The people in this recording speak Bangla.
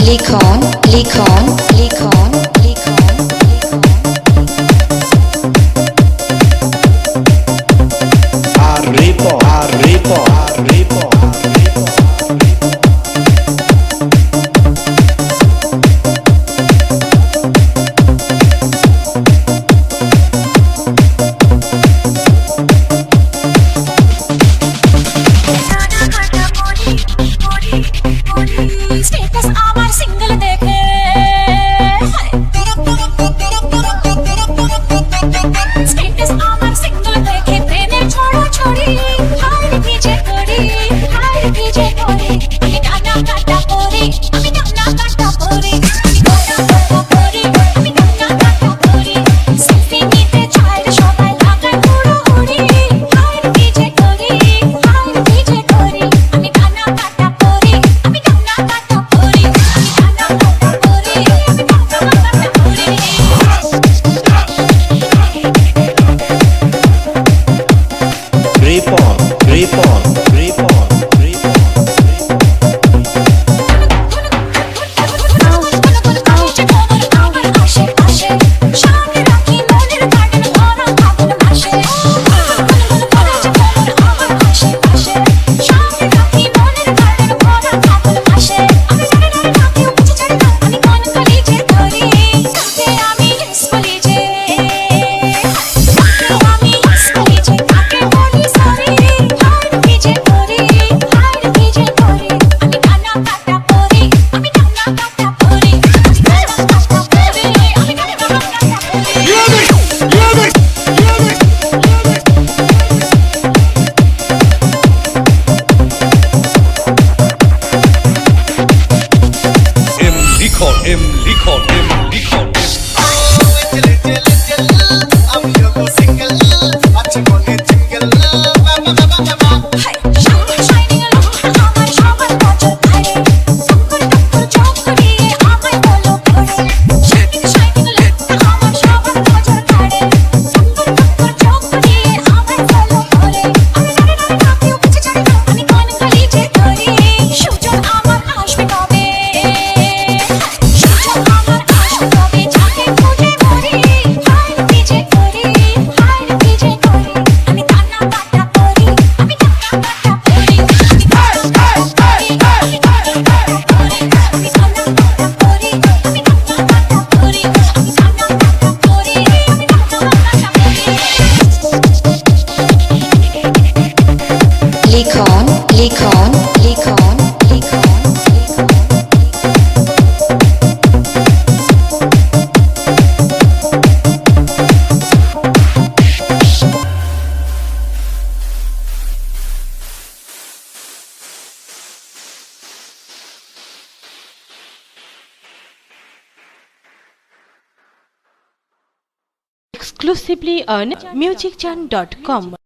লিখন লিখন লিখন লিখন arripo arripo arripo স্ট্যাটাস আমার সিঙ্গেল দেখে স্ট্যাটাস আমার সিঙ্গেল দেখে প্রেমের ছড়াছড়ি হায় কি যে করি হায় কি যে করি আমি টানা কাটা করি আমি টানা কাটা করি আমি টানা কাটা করি আমি টানা কাটা করি সেলফি নিতে চাই সবাই লাগায় হুড়োহুড়ি হায় কি যে করি হায় কি যে করি আমি টানা কাটা করি আমি টানা কাটা করি আমি টানা কাটা করি আমি টানা কাটা করি ripon ripon ripon ripon em likhon লিখন লিখন লিখন লিখন exclusively on musicjan.com